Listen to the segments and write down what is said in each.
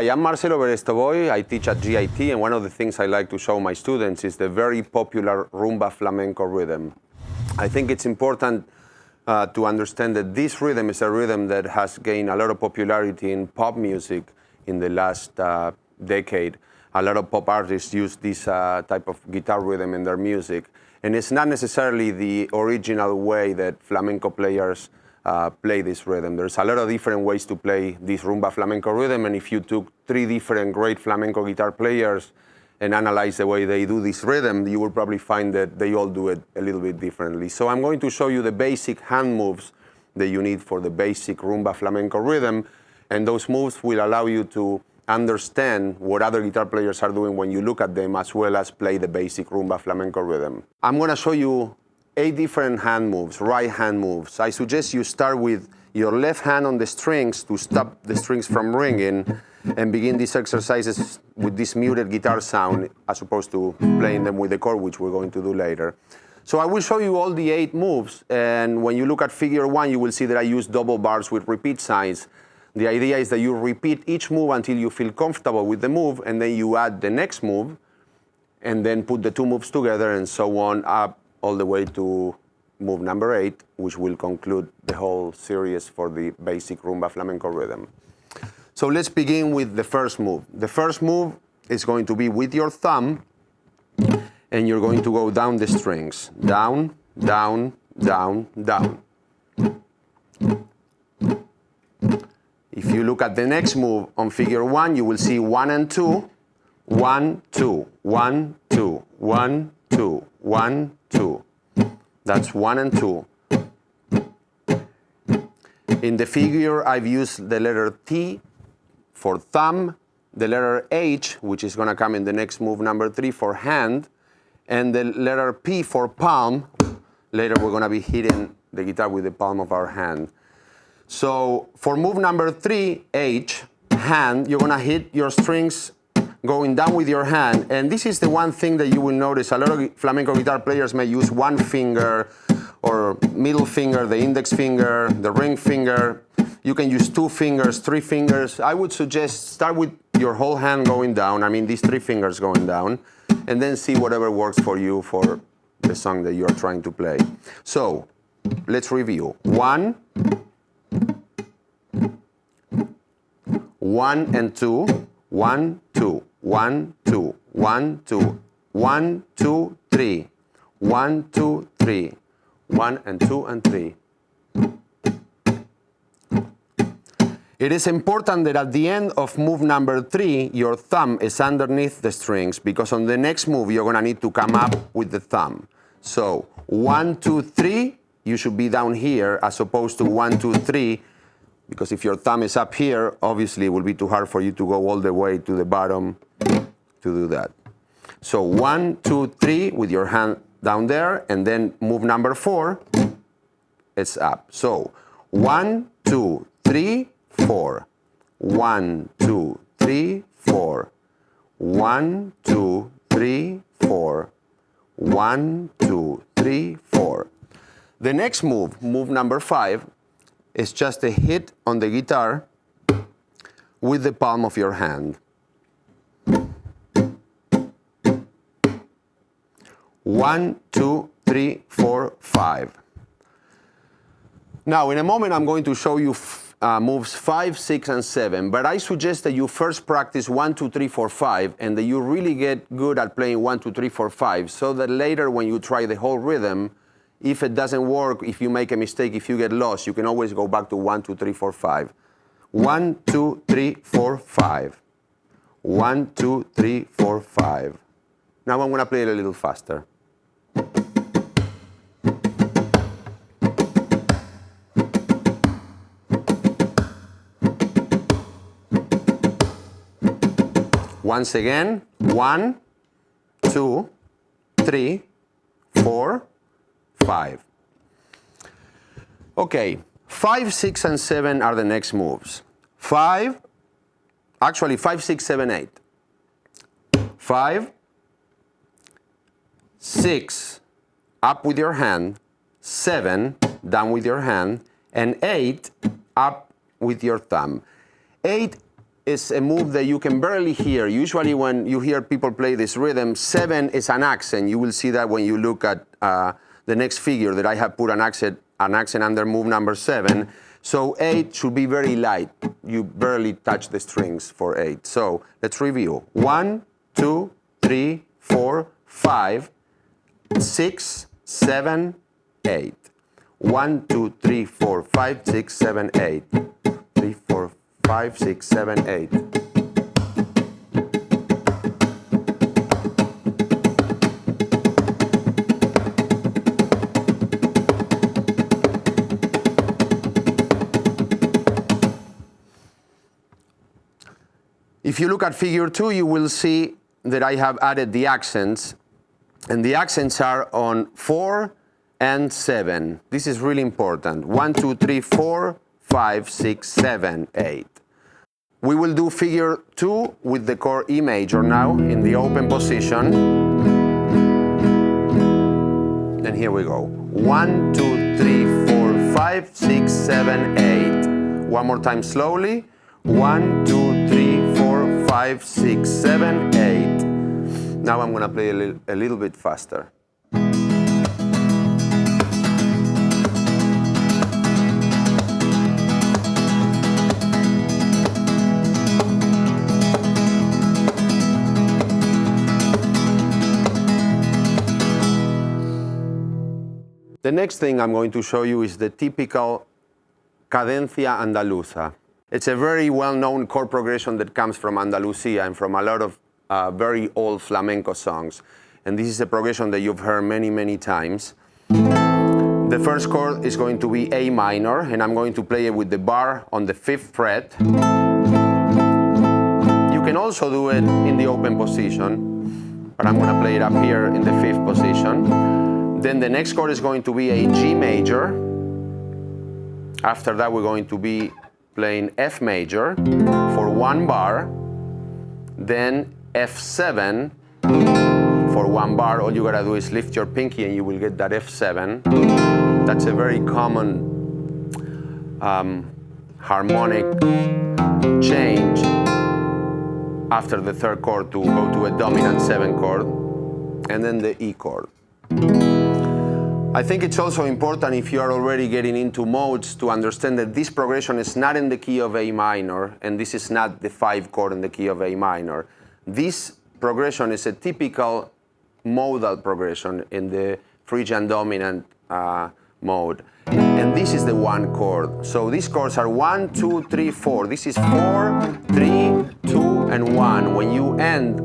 Hi, I'm Marcelo Berestovoy. I teach at GIT, and one of the things I like to show my students is the very popular Rumba flamenco rhythm. I think it's important to understand that this rhythm is a rhythm that has gained a lot of popularity in pop music in the last decade. A lot of pop artists use this type of guitar rhythm in their music. And it's not necessarily the original way that flamenco players play this rhythm. There's a lot of different ways to play this rumba flamenco rhythm, and if you took 3 different great flamenco guitar players and analyze the way they do this rhythm, you will probably find that they all do it a little bit differently. So I'm going to show you the basic hand moves that you need for the basic rumba flamenco rhythm, and those moves will allow you to understand what other guitar players are doing when you look at them, as well as play the basic rumba flamenco rhythm. I'm going to show you 8 different hand moves, right hand moves. I suggest you start with your left hand on the strings to stop the strings from ringing and begin these exercises with this muted guitar sound as opposed to playing them with the chord, which we're going to do later. So I will show you all the 8 moves, and when you look at figure 1, you will see that I use double bars with repeat signs. The idea is that you repeat each move until you feel comfortable with the move, and then you add the next move, and then put the 2 moves together, and so on up all the way to move number 8, which will conclude the whole series for the basic rumba flamenco rhythm. So let's begin with the first move. The first move is going to be with your thumb, and you're going to go down the strings. Down, down, down, down. If you look at the next move on figure 1, you will see 1 and 2. 1, 2, 1, 2, 1, 2, 1, 2. That's 1 and 2. In the figure, I've used the letter T for thumb, the letter H, which is going to come in the next move, number 3, for hand, and the letter P for palm. Later, we're going to be hitting the guitar with the palm of our hand. So for move number 3, H, hand, you're going to hit your strings going down with your hand. And this is the one thing that you will notice. A lot of flamenco guitar players may use one finger or middle finger, the index finger, the ring finger. You can use 2 fingers, 3 fingers. I would suggest start with your whole hand going down. I mean, these 3 fingers going down, and then see whatever works for you for the song that you are trying to play. So let's review. 1, 1 and 2, 1, 2, 1, 2, 1, 2, 1, 2, 3, 1, 2, 3, 1 and 2 and 3. It is important that at the end of move number 3, your thumb is underneath the strings, because on the next move, you're going to need to come up with the thumb. So 1, 2, 3, you should be down here, as opposed to 1, 2, 3, because if your thumb is up here, obviously it will be too hard for you to go all the way to the bottom to do that. So 1, 2, 3 with your hand down there, and then move number 4, it's up. So 1, 2, 3, 4. 1, 2, 3, 4. 1, 2, 3, 4. 1, 2, 3, 4. The next move, move number 5, is just a hit on the guitar with the palm of your hand. 1, 2, 3, 4, 5. Now, in a moment, I'm going to show you moves 5, 6, and 7, but I suggest that you first practice 1, 2, 3, 4, 5, and that you really get good at playing 1, 2, 3, 4, 5, so that later when you try the whole rhythm, if it doesn't work, if you make a mistake, if you get lost, you can always go back to 1, 2, 3, 4, 5. 1, 2, 3, 4, 5. 1, 2, 3, 4, 5. Now I'm going to play it a little faster. Once again, 1, 2, 3, 4, 5. Okay, 5, 6, and 7 are the next moves. 5, 6, 7, 8. 5, 6, up with your hand, 7, down with your hand, and 8, up with your thumb. 8 is a move that you can barely hear. Usually when you hear people play this rhythm, 7 is an accent. You will see that when you look at the next figure that I have put an accent under move number 7. So 8 should be very light. You barely touch the strings for 8. So let's review. 1, 2, 3, 4, 5, 6, 7, 8. 1, 2, 3, 4, 5, 6, 7, 8. 3, 4, 5, 6, 7, 8. If you look at figure 2, you will see that I have added the accents, and the accents are on 4 and 7. This is really important. 1, 2, 3, 4, 5, 6, 7, 8. We will do figure 2 with the chord E major now in the open position. And here we go. 1, 2, 3, 4, 5, 6, 7, 8. One more time slowly. 1, 2, 3, 4, 5, 6, 7, 8. Now I'm going to play a little bit faster. The next thing I'm going to show you is the typical cadencia andaluza. It's a very well-known chord progression that comes from Andalusia and from a lot of very old flamenco songs. And this is a progression that you've heard many, many times. The first chord is going to be A minor, and I'm going to play it with the bar on the 5th fret. You can also do it in the open position, but I'm going to play it up here in the 5th position. Then the next chord is going to be a G major. After that, we're going to be playing F major for 1 bar, then F7 for 1 bar. All you gotta do is lift your pinky and you will get that F7. That's a very common harmonic change after the 3rd chord to go to a dominant 7 chord, and then the E chord. I think it's also important, if you are already getting into modes, to understand that this progression is not in the key of A minor, and this is not the 5 chord in the key of A minor. This progression is a typical modal progression in the Phrygian dominant mode. And this is the 1 chord. So these chords are 1, 2, 3, 4. This is 4, 3, 2, and 1. When you end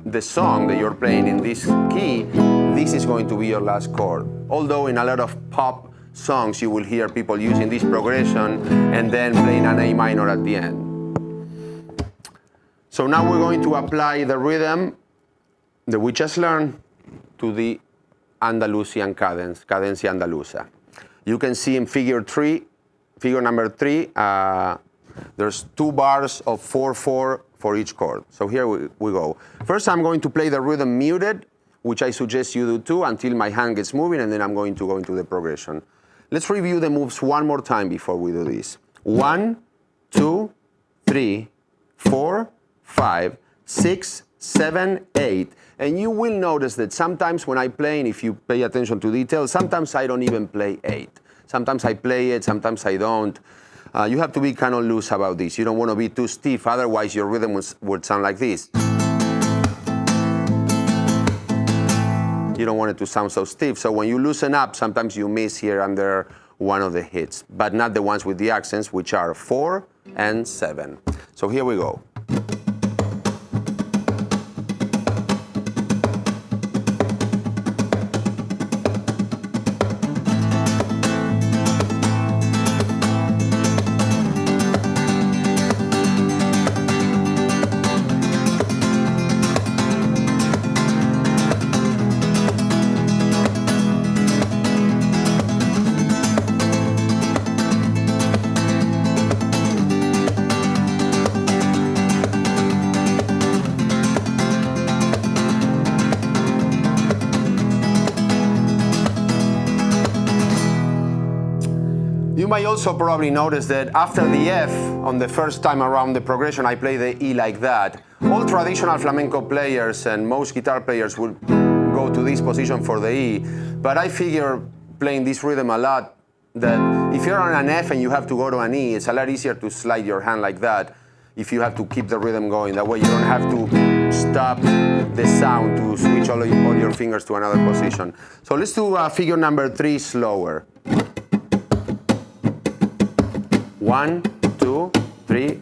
the song that you're playing in this key, this is going to be your last chord. Although in a lot of pop songs you will hear people using this progression and then playing an A minor at the end. So now we're going to apply the rhythm that we just learned to the Andalusian cadence, cadencia andaluza. You can see in figure number 3, there's 2 bars of 4/4 for each chord. So here we go. First, I'm going to play the rhythm muted, which I suggest you do too, until my hand gets moving, and then I'm going to go into the progression. Let's review the moves one more time before we do this. 1, 2, 3, 4, 5, 6, 7, 8. And you will notice that sometimes when I play, and if you pay attention to details, sometimes I don't even play 8. Sometimes I play it, sometimes I don't. You have to be kind of loose about this. You don't want to be too stiff, otherwise your rhythm would sound like this. You don't want it to sound so stiff. So when you loosen up, sometimes you miss here and there one of the hits, but not the ones with the accents, which are 4 and 7. So here we go. You might also probably notice that after the F, on the first time around the progression, I play the E like that. All traditional flamenco players and most guitar players would go to this position for the E, but I figure playing this rhythm a lot that if you're on an F and you have to go to an E, it's a lot easier to slide your hand like that if you have to keep the rhythm going. That way you don't have to stop the sound to switch all your fingers to another position. So let's do figure number 3 slower. 1, 2, 3.